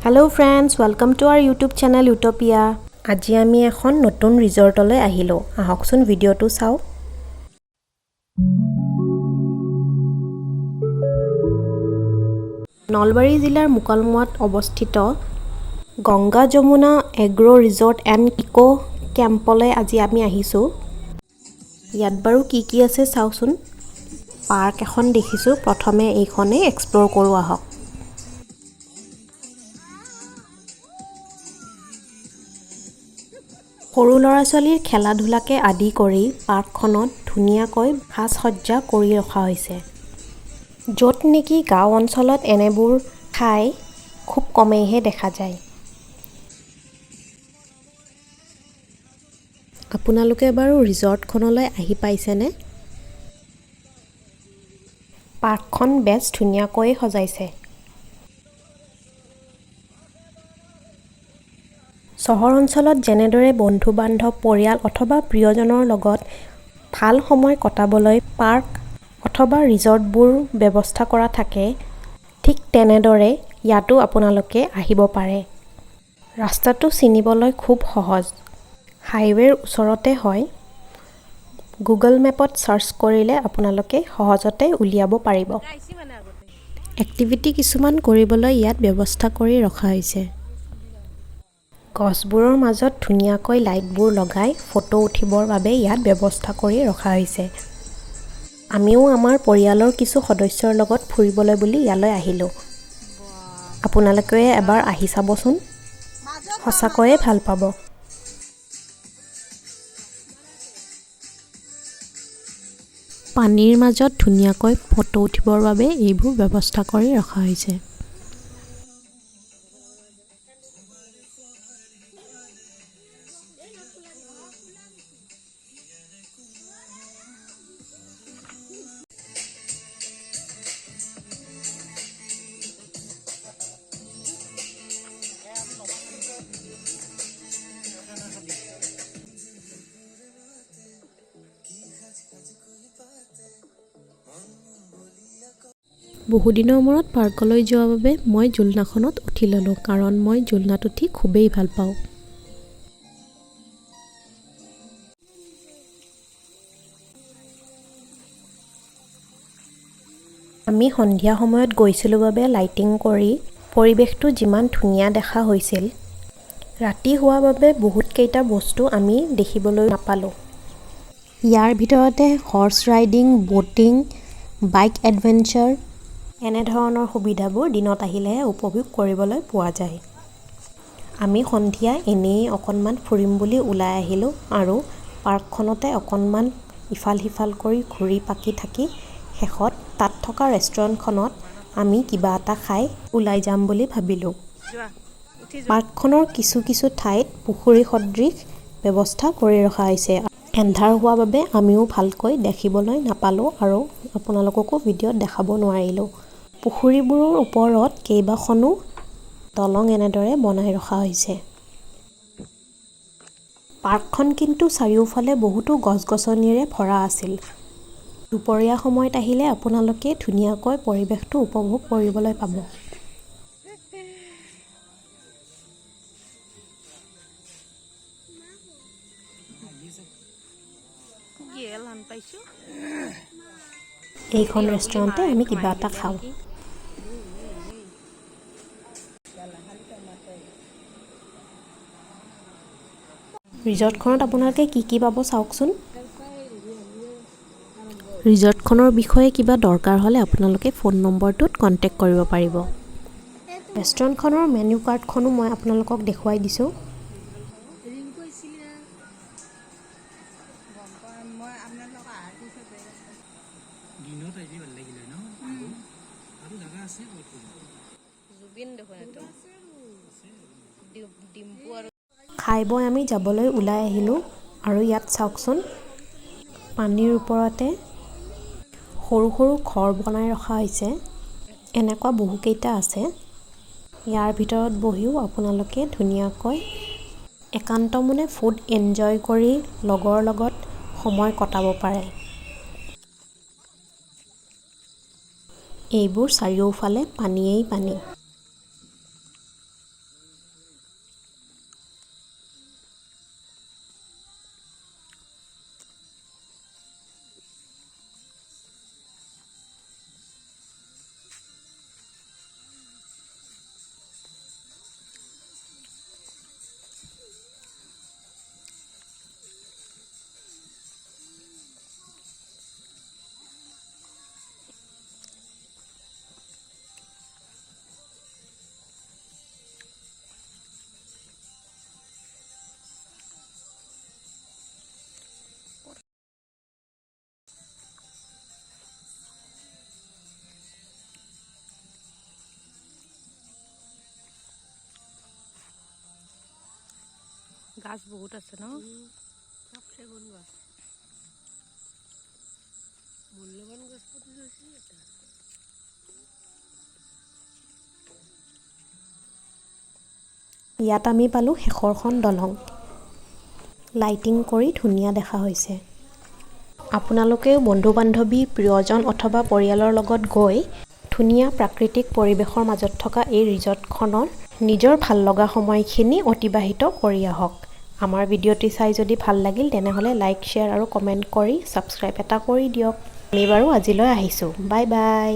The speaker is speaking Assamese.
Hello friends, welcome to our YouTube channel Utopia. আজি আমি এখন নতুন ৰিজৰ্টলৈ আহিলো। আহকচোন ভিডিওটো চাও। নলবাৰী জিলাৰ মুকালমুৱাত অৱস্থিত Ganga Jamuna agro resort and eco কেম্পলৈ আজি আমি আহিছো। ইয়াত বাৰু কি আছে চাওচোন। পাৰ্ক এখন দেখিছো। প্ৰথমে এইখনে এক্সপ্লোৰ কৰো আহক। সৰু ল'ৰা-ছোৱালীৰ খেলা-ধূলাকে আদি কৰি পাৰ্কখনত ধুনীয়াকৈ সাজ-সজ্জা কৰি ৰখা হৈছে। য'ত নেকি গাঁও অঞ্চলত এনেবোৰ ঠাই খুব কমেইহে দেখা যায়। আপোনালোকে বাৰু ৰিজৰ্টখনলৈ আহি পাইছেনে? পাৰ্কখন বেছ ধুনীয়াকৈ সজাইছে। চহৰ অঞ্চলত যেনেদৰে বন্ধু-বান্ধৱ, পৰিয়াল অথবা প্ৰিয়জনৰ লগত ভাল সময় কটাবলৈ পাৰ্ক অথবা ৰিজৰ্টবোৰ ব্যৱস্থা কৰা থাকে, ঠিক তেনেদৰে ইয়াতো আপোনালোকে আহিব পাৰে। ৰাস্তাটো চিনিবলৈ খুব সহজ। হাইৱেৰ ওচৰতে হয়। গুগল মেপত চাৰ্চ কৰিলে আপোনালোকে সহজতে উলিয়াব পাৰিব। এক্টিভিটি কিছুমান কৰিবলৈ ইয়াত ব্যৱস্থা কৰি ৰখা হৈছে। গছবোৰৰ মাজত ধুনীয়াকৈ লাইটবোৰ লগাই ফটো উঠিবৰ বাবে ইয়াত ব্যৱস্থা কৰি ৰখা হৈছে। আমিও আমাৰ পৰিয়ালৰ কিছু সদস্যৰ লগত ফুৰিবলৈ বুলি ইয়ালৈ আহিলোঁ। আপোনালোকে এবাৰ আহি চাবচোন। সঁচাকৈয়ে ভাল পাব। পানীৰ মাজত ধুনীয়াকৈ ফটো উঠিবৰ বাবে এইবোৰ ব্যৱস্থা কৰি ৰখা হৈছে। বহুদিনৰ মূৰত পাৰ্কলৈ যোৱাৰ বাবে মই জোলনাখনত উঠি ল'লোঁ, কাৰণ মই জোলনাত উঠি খুবেই ভাল পাওঁ। আমি সন্ধিয়া সময়ত গৈছিলোঁ বাবে লাইটিং কৰি পৰিৱেশটো যিমান ধুনীয়া দেখা হৈছিল, ৰাতি হোৱাৰ বাবে বহুতকেইটা বস্তু আমি দেখিবলৈ নাপালোঁ। ইয়াৰ ভিতৰতে horse riding, boating, bike adventure এনেধৰণৰ সুবিধাবোৰ দিনত আহিলেহে উপভোগ কৰিবলৈ পোৱা যায়। আমি সন্ধিয়া এনেই অকণমান ফুৰিম বুলি ওলাই আহিলোঁ আৰু পাৰ্কখনতে অকণমান ইফাল সিফাল কৰি ঘূৰি পাকি থাকি শেষত তাত থকা ৰেষ্টুৰেণ্টখনত আমি কিবা এটা খাই ওলাই যাম বুলি ভাবিলোঁ। পাৰ্কখনৰ কিছু ঠাইত পুখুৰী সদৃশ ব্যৱস্থা কৰি ৰখা হৈছে। এন্ধাৰ হোৱাৰ বাবে আমিও ভালকৈ দেখিবলৈ নাপালোঁ আৰু আপোনালোককো ভিডিঅ'ত দেখাব নোৱাৰিলোঁ। পুখুৰীবোৰৰ ওপৰত কেইবাখনো দলং এনেদৰে বনাই ৰখা হৈছে। পাৰ্কখন কিন্তু চাৰিওফালে বহুতো গছ-গছনিৰে ভৰা আছিল। দুপৰীয়া সময়ত আহিলে আপোনালোকে ধুনীয়াকৈ পৰিৱেশটো উপভোগ কৰিবলৈ পাব। এইখন ৰেষ্টুৰেণ্টে আমি কিবা এটা খাওঁ। ৰিজৰ্টখনত আপোনালোকে কি পাব চাওকচোন। ৰিজৰ্টখনৰ বিষয়ে কিবা দৰকাৰ হ'লে আপোনালোকে ফোন নম্বৰটোত কণ্টেক্ট কৰিব পাৰিব। ৰেষ্টুৰেণ্টখনৰ মেনু কাৰ্ডখনো মই আপোনালোকক দেখুৱাই দিছোঁ। খাই বৈ আমি যাবলৈ ওলাই আহিলোঁ আৰু ইয়াত চাওকচোন, পানীৰ ওপৰতে সৰু সৰু ঘৰ বনাই ৰখা হৈছে। এনেকুৱা বহুকেইটা আছে। ইয়াৰ ভিতৰত বহিও আপোনালোকে ধুনীয়াকৈ একান্তমনে ফুড এনজয় কৰি লগৰ লগত সময় কটাব পাৰে। এইবোৰ চাৰিওফালে পানীয়েই পানী। গাছ বহুত আছে ন সব সেগুন গাছ মূল্যবান গাছ পুঁতি থৈছে এটা ইয়াত আমি পালোঁ শেষৰখন দলং লাইটিং কৰি ধুনীয়া দেখা হৈছে আপোনালোকেও বন্ধু-বান্ধৱী প্ৰিয়জন অথবা পৰিয়ালৰ লগত গৈ ধুনীয়া প্ৰাকৃতিক পৰিৱেশৰ মাজত থকা এই ৰিজৰ্টখনৰ নিজৰ ভাল লগা সময়খিনি অতিবাহিত কৰি আহক আমাৰ ভিডিঅ'টি চাই যদি ভাল লাগিল তেনেহ'লে লাইক শ্বেয়াৰ আৰু কমেণ্ট কৰি ছাবস্ক্ৰাইব এটা কৰি দিয়ক আমি বাৰু আজিলৈ আহিছোঁ বাই বাই